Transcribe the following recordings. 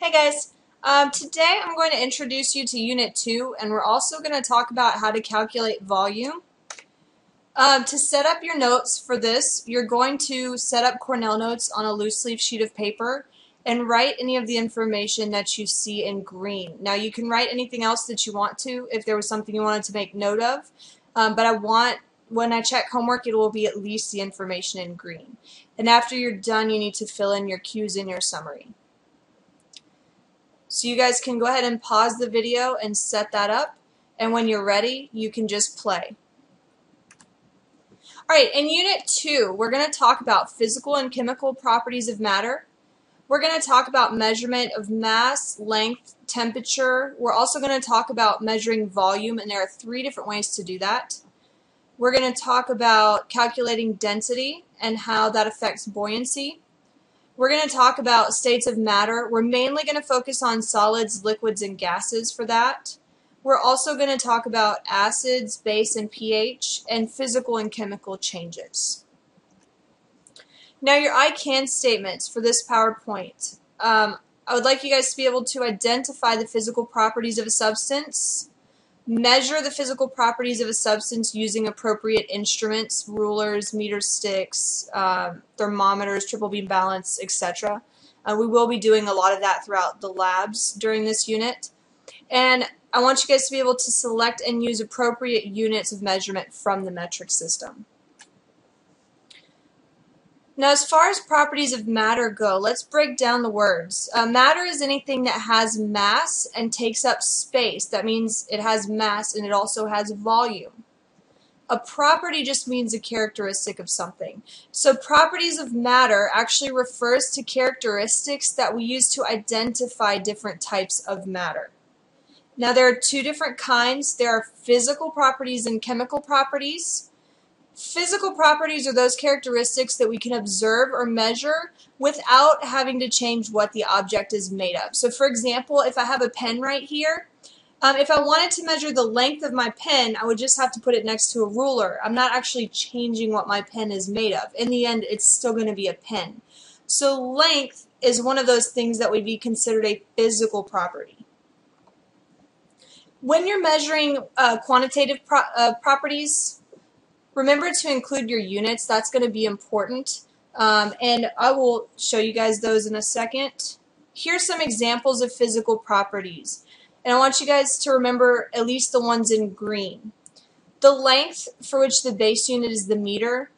Hey guys, today I'm going to introduce you to Unit 2 and we're also going to talk about how to calculate volume. To set up your notes for this, you're going to set up Cornell Notes on a loose leaf sheet of paper and write any of the information that you see in green. Now you can write anything else that you want to if there was something you wanted to make note of, but when I check homework, it will be at least the information in green. And after you're done, you need to fill in your cues in your summary. So you guys can go ahead and pause the video and set that up, and when you're ready, you can just play. Alright, in Unit 2, we're going to talk about physical and chemical properties of matter. We're going to talk about measurement of mass, length, temperature. We're also going to talk about measuring volume, and there are 3 different ways to do that. We're going to talk about calculating density and how that affects buoyancy. We're going to talk about states of matter. We're mainly going to focus on solids, liquids, and gases for that. We're also going to talk about acids, base, and pH, and physical and chemical changes. Now your I can statements for this PowerPoint. I would like you guys to be able to identify the physical properties of a substance, measure the physical properties of a substance using appropriate instruments, rulers, meter sticks, thermometers, triple beam balance, etc. We will be doing a lot of that throughout the labs during this unit. And I want you guys to be able to select and use appropriate units of measurement from the metric system. Now, as far as properties of matter go, let's break down the words. Matter is anything that has mass and takes up space. That means it has mass and it also has volume. A property just means a characteristic of something. So properties of matter actually refers to characteristics that we use to identify different types of matter. Now, there are 2 different kinds. There are physical properties and chemical properties. Physical properties are those characteristics that we can observe or measure without having to change what the object is made of. So for example, if I have a pen right here, if I wanted to measure the length of my pen, I would just have to put it next to a ruler. I'm not actually changing what my pen is made of. In the end, it's still going to be a pen. So length is one of those things that would be considered a physical property. When you're measuring quantitative properties, remember to include your units. That's going to be important. And I will show you guys those in a second. Here's some examples of physical properties. And I want you guys to remember at least the ones in green. The length, for which the base unit is the meter.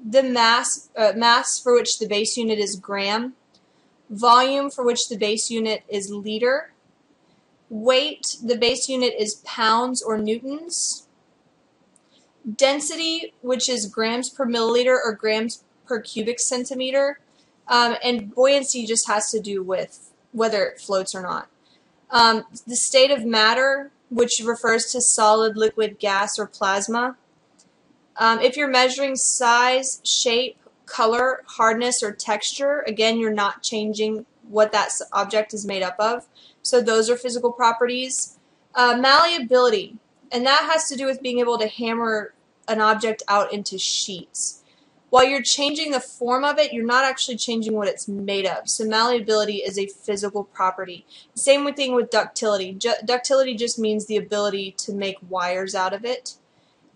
The mass for which the base unit is gram. Volume, for which the base unit is liter. Weight, the base unit is pounds or newtons. Density, which is grams per milliliter or grams per cubic centimeter, and buoyancy just has to do with whether it floats or not. The state of matter, which refers to solid, liquid, gas, or plasma. If you're measuring size, shape, color, hardness, or texture, again, you're not changing what that object is made up of. So those are physical properties. Malleability. And that has to do with being able to hammer an object out into sheets. While you're changing the form of it, you're not actually changing what it's made of. So malleability is a physical property. Same thing with ductility. Ductility just means the ability to make wires out of it.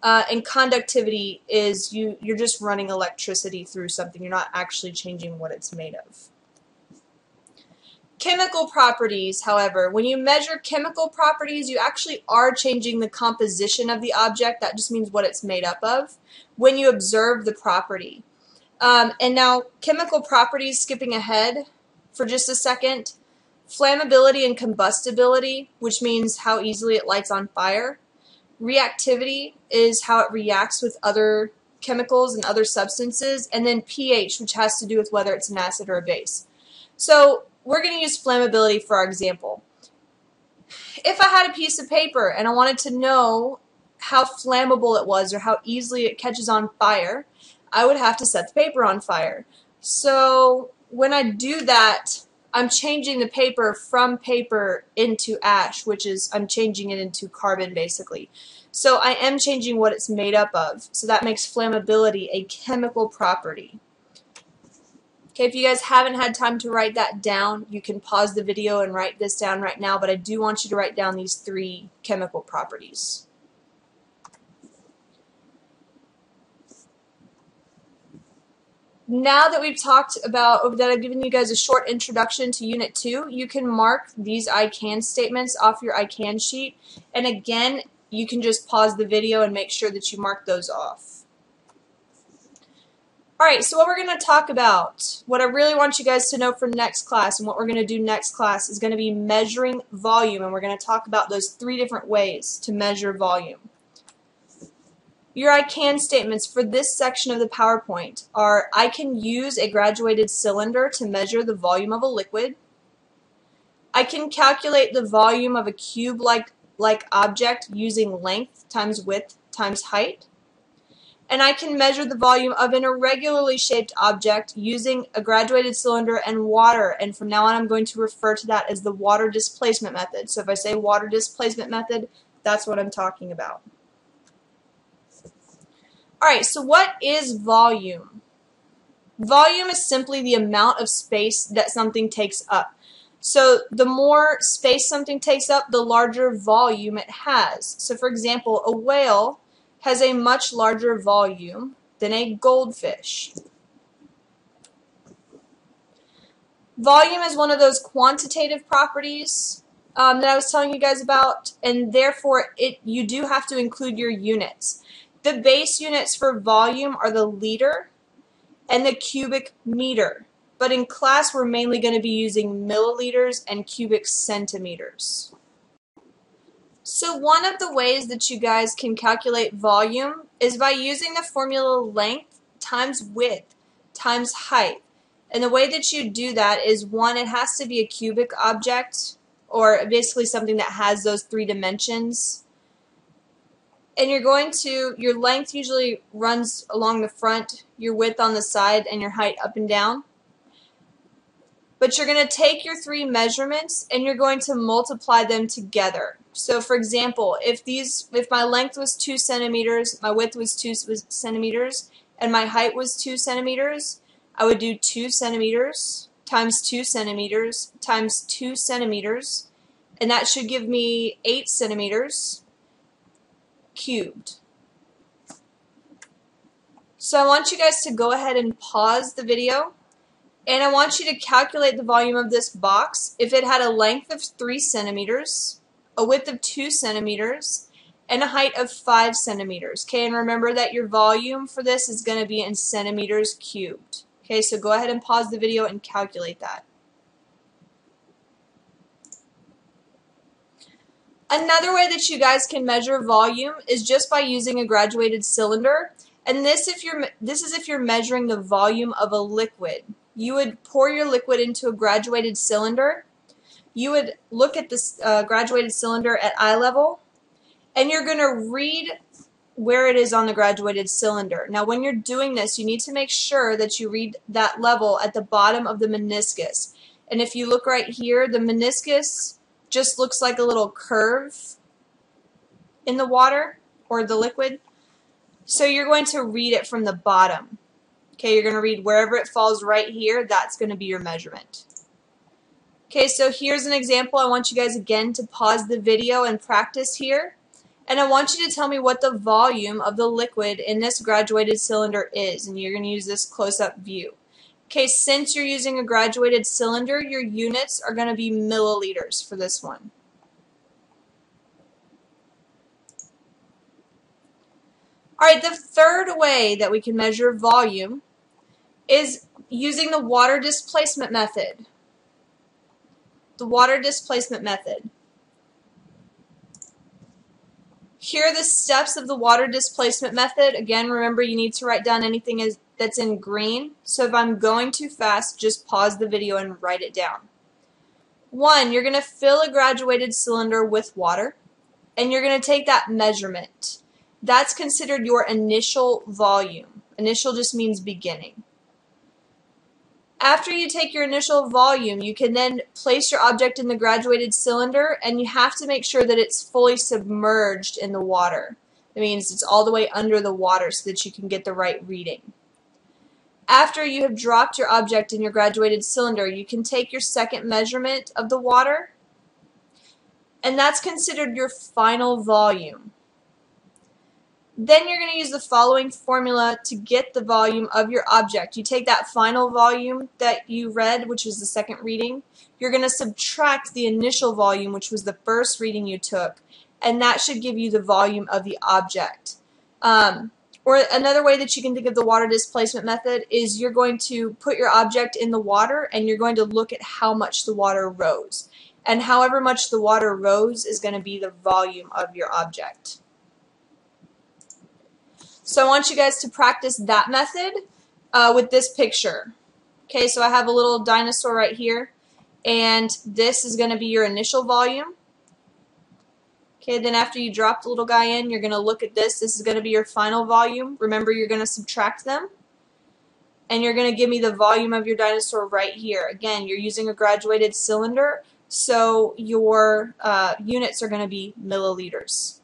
And conductivity is you're just running electricity through something. You're not actually changing what it's made of. Chemical properties, however, when you measure chemical properties, you actually are changing the composition of the object. That just means what it's made up of when you observe the property. And now, chemical properties, skipping ahead for just a second, flammability and combustibility, which means how easily it lights on fire. Reactivity is how it reacts with other chemicals and other substances. And then pH, which has to do with whether it's an acid or a base. So we're going to use flammability for our example. If I had a piece of paper and I wanted to know how flammable it was or how easily it catches on fire, I would have to set the paper on fire. So when I do that, I'm changing the paper from paper into ash, which is I'm changing it into carbon basically. So I am changing what it's made up of. So that makes flammability a chemical property. Okay, if you guys haven't had time to write that down, you can pause the video and write this down right now, but I do want you to write down these 3 chemical properties. Now that we've talked about, that I've given you guys a short introduction to Unit 2, you can mark these I can statements off your I can sheet. And again, you can just pause the video and make sure that you mark those off. Alright, so what we're going to talk about, what I really want you guys to know for next class, and what we're going to do next class is going to be measuring volume, and we're going to talk about those 3 different ways to measure volume. Your I can statements for this section of the PowerPoint are: I can use a graduated cylinder to measure the volume of a liquid. I can calculate the volume of a cube-like object using length times width times height. And I can measure the volume of an irregularly shaped object using a graduated cylinder and water. And from now on, I'm going to refer to that as the water displacement method. So if I say water displacement method, that's what I'm talking about. Alright, so what is volume? Volume is simply the amount of space that something takes up. So the more space something takes up, the larger volume it has. So for example, a whale has a much larger volume than a goldfish. Volume is one of those quantitative properties that I was telling you guys about, and therefore you do have to include your units. The base units for volume are the liter and the cubic meter, but in class we're mainly going to be using milliliters and cubic centimeters. So one of the ways that you guys can calculate volume is by using the formula length times width times height. And the way that you do that is, one, it has to be a cubic object, or basically something that has those 3 dimensions. And your length usually runs along the front, your width on the side, and your height up and down. But you're going to take your 3 measurements and you're going to multiply them together. So for example, if my length was 2 centimeters, my width was 2 centimeters, and my height was 2 centimeters, I would do 2 centimeters times 2 centimeters times 2 centimeters, and that should give me 8 centimeters cubed. So I want you guys to go ahead and pause the video, and I want you to calculate the volume of this box if it had a length of 3 centimeters, a width of 2 centimeters, and a height of 5 centimeters. Okay, and remember that your volume for this is going to be in centimeters cubed. Okay, so go ahead and pause the video and calculate that. Another way that you guys can measure volume is just by using a graduated cylinder. And this is if you're measuring the volume of a liquid. You would pour your liquid into a graduated cylinder. You would look at this graduated cylinder at eye level, and you're going to read where it is on the graduated cylinder. Now when you're doing this, you need to make sure that you read that level at the bottom of the meniscus. And if you look right here, the meniscus just looks like a little curve in the water or the liquid. So you're going to read it from the bottom. Okay, you're going to read wherever it falls right here, that's going to be your measurement. Okay, so here's an example. I want you guys again to pause the video and practice here. And I want you to tell me what the volume of the liquid in this graduated cylinder is. And you're going to use this close-up view. Okay, since you're using a graduated cylinder, your units are going to be milliliters for this one. Alright, the third way that we can measure volume is using the water displacement method. The water displacement method. Here are the steps of the water displacement method. Again, remember you need to write down anything that's in green. So if I'm going too fast, just pause the video and write it down. 1, you're going to fill a graduated cylinder with water, and you're going to take that measurement. That's considered your initial volume. Initial just means beginning. After you take your initial volume, you can then place your object in the graduated cylinder, and you have to make sure that it's fully submerged in the water. It means it's all the way under the water so that you can get the right reading. After you have dropped your object in your graduated cylinder, you can take your second measurement of the water, and that's considered your final volume. Then you're going to use the following formula to get the volume of your object. You take that final volume that you read, which was the second reading. You're going to subtract the initial volume, which was the first reading you took, and that should give you the volume of the object. Or another way that you can think of the water displacement method is you're going to put your object in the water and you're going to look at how much the water rose. And however much the water rose is going to be the volume of your object. So I want you guys to practice that method with this picture. Okay, so I have a little dinosaur right here, and this is going to be your initial volume. Okay, then after you drop the little guy in, you're going to look at this. This is going to be your final volume. Remember, you're going to subtract them, and you're going to give me the volume of your dinosaur right here. Again, you're using a graduated cylinder, so your units are going to be milliliters.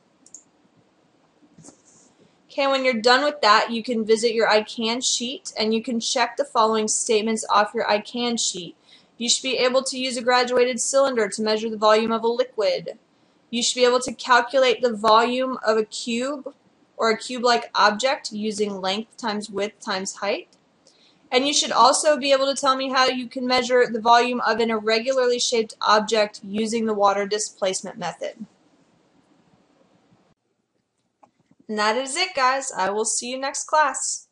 Okay, when you're done with that, you can visit your I Can sheet and you can check the following statements off your I Can sheet. You should be able to use a graduated cylinder to measure the volume of a liquid. You should be able to calculate the volume of a cube or a cube-like object using length times width times height. And you should also be able to tell me how you can measure the volume of an irregularly shaped object using the water displacement method. And that is it, guys. I will see you next class.